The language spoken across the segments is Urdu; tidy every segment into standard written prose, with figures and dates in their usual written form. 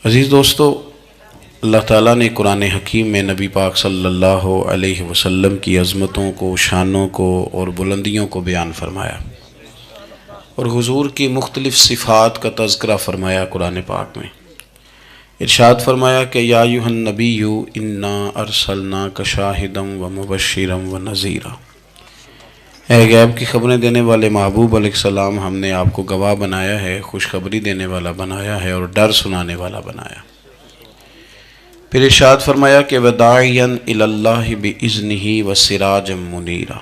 عزیز دوستو، اللہ تعالیٰ نے قرآن حکیم میں نبی پاک صلی اللہ علیہ وسلم کی عظمتوں کو، شانوں کو اور بلندیوں کو بیان فرمایا، اور حضور کی مختلف صفات کا تذکرہ فرمایا۔ قرآن پاک میں ارشاد فرمایا کہ یا ایھا النبی انا ارسلناک شاہدا ومبشرا ونذیرا، اے غیب کی خبریں دینے والے محبوب علیہ السلام، ہم نے آپ کو گواہ بنایا ہے، خوشخبری دینے والا بنایا ہے اور ڈر سنانے والا بنایا۔ پھر ارشاد فرمایا کہ وداعیا الی اللہ باذنہ وسراجا منیرا،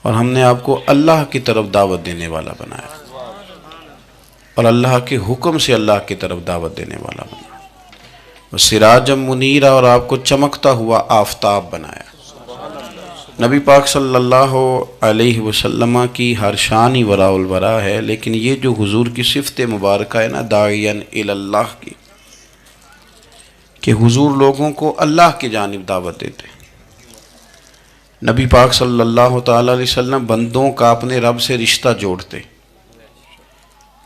اور ہم نے آپ کو اللہ کی طرف دعوت دینے والا بنایا اور اللہ کے حکم سے اللہ کی طرف دعوت دینے والا بنایا، وسراجا منیرا، اور آپ کو چمکتا ہوا آفتاب بنایا۔ نبی پاک صلی اللہ علیہ وسلم کی ہر شان ہی وراء الورا ہے، لیکن یہ جو حضور کی صفت مبارکہ ہے نا، داعیا الی اللہ کی، کہ حضور لوگوں کو اللہ کی جانب دعوت دیتے۔ نبی پاک صلی اللہ تعالی علیہ وسلم بندوں کا اپنے رب سے رشتہ جوڑتے،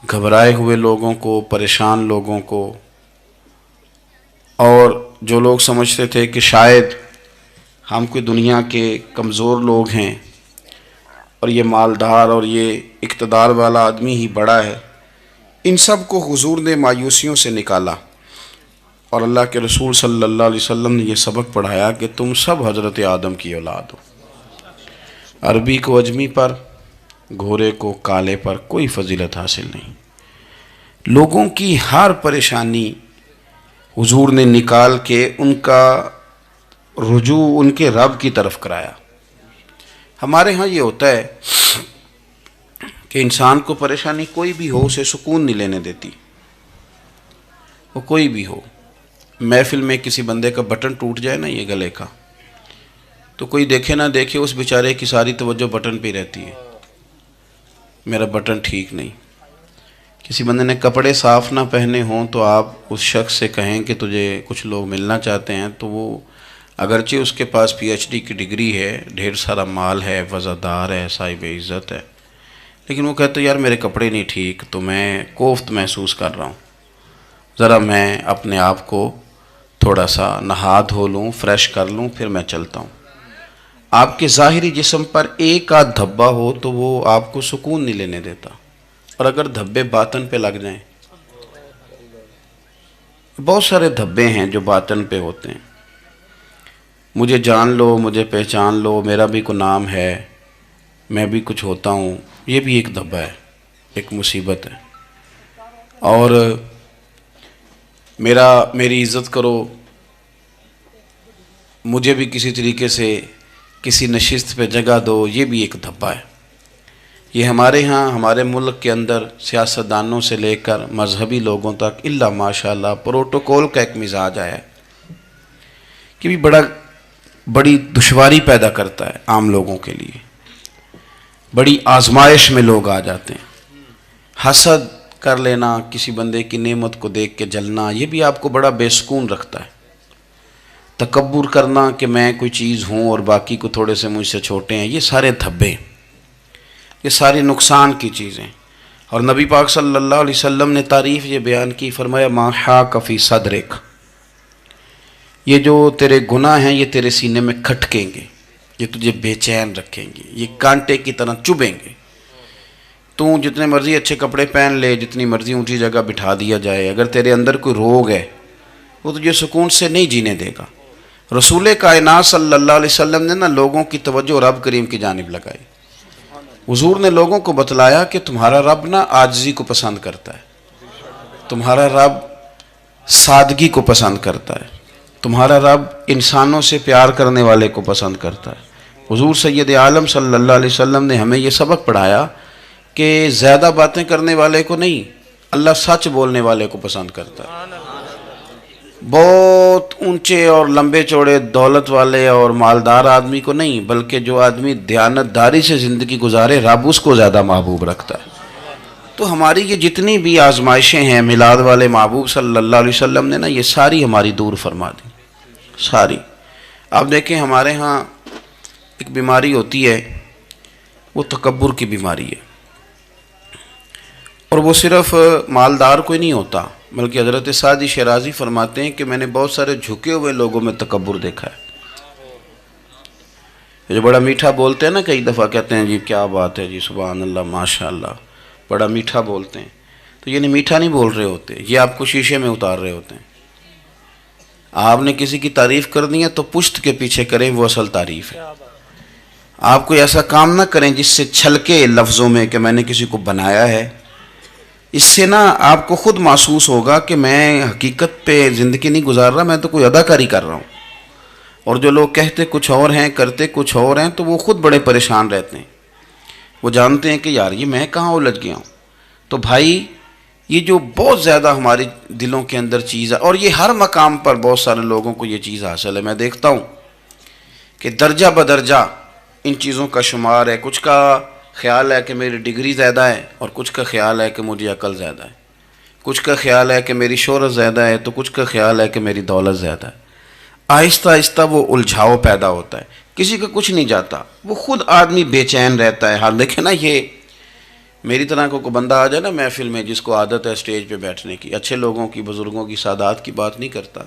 گھبرائے ہوئے لوگوں کو، پریشان لوگوں کو، اور جو لوگ سمجھتے تھے کہ شاید ہم کوئی دنیا کے کمزور لوگ ہیں اور یہ مالدار اور یہ اقتدار والا آدمی ہی بڑا ہے، ان سب کو حضور نے مایوسیوں سے نکالا، اور اللہ کے رسول صلی اللہ علیہ وسلم نے یہ سبق پڑھایا کہ تم سب حضرت آدم کی اولاد ہو۔ عربی کو عجمی پر، گھورے کو کالے پر کوئی فضیلت حاصل نہیں۔ لوگوں کی ہر پریشانی حضور نے نکال کے ان کا رجوع ان کے رب کی طرف کرایا۔ ہمارے ہاں یہ ہوتا ہے کہ انسان کو پریشانی کوئی بھی ہو اسے سکون نہیں لینے دیتی، وہ کوئی بھی ہو۔ محفل میں کسی بندے کا بٹن ٹوٹ جائے نا، یہ گلے کا، تو کوئی دیکھے نہ دیکھے اس بیچارے کی ساری توجہ بٹن پہ رہتی ہے، میرا بٹن ٹھیک نہیں۔ کسی بندے نے کپڑے صاف نہ پہنے ہوں تو آپ اس شخص سے کہیں کہ تجھے کچھ لوگ ملنا چاہتے ہیں، تو وہ اگرچہ اس کے پاس پی ایچ ڈی کی ڈگری ہے، ڈھیر سارا مال ہے، وزادار ہے، صاحب عزت ہے، لیکن وہ کہتے یار میرے کپڑے نہیں ٹھیک، تو میں کوفت محسوس کر رہا ہوں، ذرا میں اپنے آپ کو تھوڑا سا نہا دھو لوں، فریش کر لوں، پھر میں چلتا ہوں۔ آپ کے ظاہری جسم پر ایک آدھ دھبا ہو تو وہ آپ کو سکون نہیں لینے دیتا، اور اگر دھبے باطن پہ لگ جائیں، بہت سارے دھبے ہیں جو باطن پہ ہوتے ہیں، مجھے جان لو، مجھے پہچان لو، میرا بھی کوئی نام ہے، میں بھی کچھ ہوتا ہوں، یہ بھی ایک دھبا ہے، ایک مصیبت ہے۔ اور میری عزت کرو، مجھے بھی کسی طریقے سے کسی نشست پہ جگہ دو، یہ بھی ایک دھبا ہے۔ یہ ہمارے ہاں، ہمارے ملک کے اندر سیاستدانوں سے لے کر مذہبی لوگوں تک الا ماشاءاللہ پروٹوکول کا ایک مزاج آیا ہے کہ بھی بڑی دشواری پیدا کرتا ہے عام لوگوں کے لیے، بڑی آزمائش میں لوگ آ جاتے ہیں۔ حسد کر لینا، کسی بندے کی نعمت کو دیکھ کے جلنا، یہ بھی آپ کو بڑا بے سکون رکھتا ہے۔ تکبر کرنا کہ میں کوئی چیز ہوں اور باقی کو تھوڑے سے مجھ سے چھوٹے ہیں، یہ سارے دھبے، یہ ساری نقصان کی چیزیں۔ اور نبی پاک صلی اللہ علیہ وسلم نے تعریف یہ بیان کی، فرمایا ما حاک فی صدرک، یہ جو تیرے گناہ ہیں یہ تیرے سینے میں کھٹکیں گے، یہ تجھے بے چین رکھیں گے، یہ کانٹے کی طرح چبھیں گے۔ تو جتنے مرضی اچھے کپڑے پہن لے، جتنی مرضی اونچی جگہ بٹھا دیا جائے، اگر تیرے اندر کوئی روگ ہے وہ تجھے سکون سے نہیں جینے دے گا۔ رسول کائنات صلی اللہ علیہ وسلم نے نا لوگوں کی توجہ رب کریم کی جانب لگائی۔ حضور نے لوگوں کو بتلایا کہ تمہارا رب نا عاجزی کو پسند کرتا ہے، تمہارا رب سادگی کو پسند کرتا ہے، تمہارا رب انسانوں سے پیار کرنے والے کو پسند کرتا ہے۔ حضور سید عالم صلی اللہ علیہ وسلم نے ہمیں یہ سبق پڑھایا کہ زیادہ باتیں کرنے والے کو نہیں، اللہ سچ بولنے والے کو پسند کرتا ہے۔ بہت اونچے اور لمبے چوڑے دولت والے اور مالدار آدمی کو نہیں، بلکہ جو آدمی دیانتداری سے زندگی گزارے، رب اس کو زیادہ محبوب رکھتا ہے۔ تو ہماری یہ جتنی بھی آزمائشیں ہیں، میلاد والے محبوب صلی اللہ علیہ وسلم نے نا یہ ساری ہماری دور فرما دی، ساری۔ آپ دیکھیں ہمارے ہاں ایک بیماری ہوتی ہے، وہ تکبر کی بیماری ہے۔ اور وہ صرف مالدار کوئی نہیں ہوتا، بلکہ حضرت سعدی شیرازی فرماتے ہیں کہ میں نے بہت سارے جھکے ہوئے لوگوں میں تکبر دیکھا ہے۔ جو بڑا میٹھا بولتے ہیں نا، کئی دفعہ کہتے ہیں جی کیا بات ہے جی، سبحان اللہ ماشاء اللہ، بڑا میٹھا بولتے ہیں، تو یہ میٹھا نہیں بول رہے ہوتے، یہ آپ کو شیشے میں اتار رہے ہوتے ہیں۔ آپ نے کسی کی تعریف کرنی ہے تو پشت کے پیچھے کریں، وہ اصل تعریف ہے۔ آپ کوئی ایسا کام نہ کریں جس سے چھلکے لفظوں میں کہ میں نے کسی کو بنایا ہے، اس سے نا آپ کو خود محسوس ہوگا کہ میں حقیقت پہ زندگی نہیں گزار رہا، میں تو کوئی اداکاری کر رہا ہوں۔ اور جو لوگ کہتے کچھ اور ہیں کرتے کچھ اور ہیں تو وہ خود بڑے پریشان رہتے ہیں، وہ جانتے ہیں کہ یار یہ میں کہاں الجھ گیا ہوں۔ تو بھائی یہ جو بہت زیادہ ہمارے دلوں کے اندر چیز ہے، اور یہ ہر مقام پر بہت سارے لوگوں کو یہ چیز حاصل ہے، میں دیکھتا ہوں کہ درجہ بدرجہ ان چیزوں کا شمار ہے۔ کچھ کا خیال ہے کہ میری ڈگری زیادہ ہے، اور کچھ کا خیال ہے کہ مجھے عقل زیادہ ہے، کچھ کا خیال ہے کہ میری شہرت زیادہ ہے، تو کچھ کا خیال ہے کہ میری دولت زیادہ ہے۔ آہستہ آہستہ وہ الجھاؤ پیدا ہوتا ہے، کسی کا کچھ نہیں جاتا، وہ خود آدمی بے چین رہتا ہے۔ حال دیکھیں نا، یہ میری طرح کو کوئی بندہ آ جائے نا محفل میں جس کو عادت ہے اسٹیج پہ بیٹھنے کی، اچھے لوگوں کی، بزرگوں کی، سادات کی بات نہیں کرتا،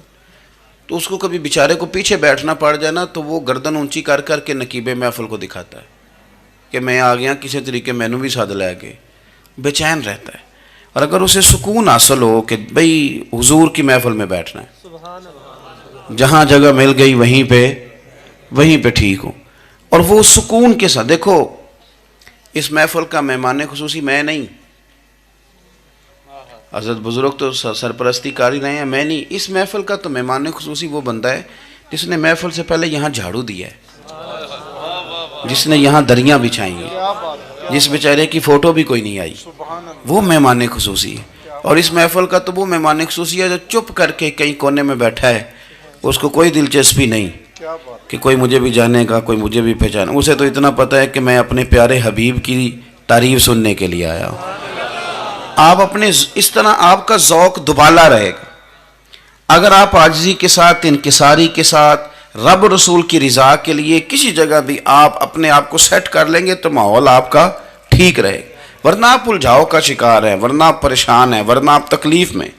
تو اس کو کبھی بیچارے کو پیچھے بیٹھنا پڑ جائے نا تو وہ گردن اونچی کر کر کے نقیب محفل کو دکھاتا ہے کہ میں آ گیا، کسی طریقے مینوں بھی ساتھ لے کے، بے چین رہتا ہے۔ اور اگر اسے سکون حاصل ہو کہ بھئی حضور کی محفل میں بیٹھنا ہے، جہاں جگہ مل گئی وہیں پہ ٹھیک ہوں، اور وہ سکون کے ساتھ، دیکھو اس محفل کا مہمان خصوصی میں نہیں، حضرت بزرگ تو سرپرستی کاری رہے ہیں، میں نہیں، اس محفل کا تو مہمان خصوصی وہ بندہ ہے جس نے محفل سے پہلے یہاں جھاڑو دیا ہے، جس نے یہاں دریاں بچھائی ہیں، جس بیچارے کی فوٹو بھی کوئی نہیں آئی، وہ مہمان خصوصی ہے۔ اور اس محفل کا تو وہ مہمان خصوصی ہے جو چپ کر کے کہیں کونے میں بیٹھا ہے، اس کو کوئی دلچسپی نہیں کہ کوئی مجھے بھی جانے گا، کوئی مجھے بھی پہچانے، اسے تو اتنا پتہ ہے کہ میں اپنے پیارے حبیب کی تعریف سننے کے لیے آیا ہوں۔ آپ اپنے اس طرح آپ کا ذوق دوبالا رہے گا اگر آپ عاجزی کے ساتھ، انکساری کے ساتھ، رب رسول کی رضا کے لیے کسی جگہ بھی آپ اپنے آپ کو سیٹ کر لیں گے تو ماحول آپ کا ٹھیک رہے گا، ورنہ آپ الجھاؤ کا شکار ہیں، ورنہ آپ پریشان ہیں، ورنہ آپ تکلیف میں۔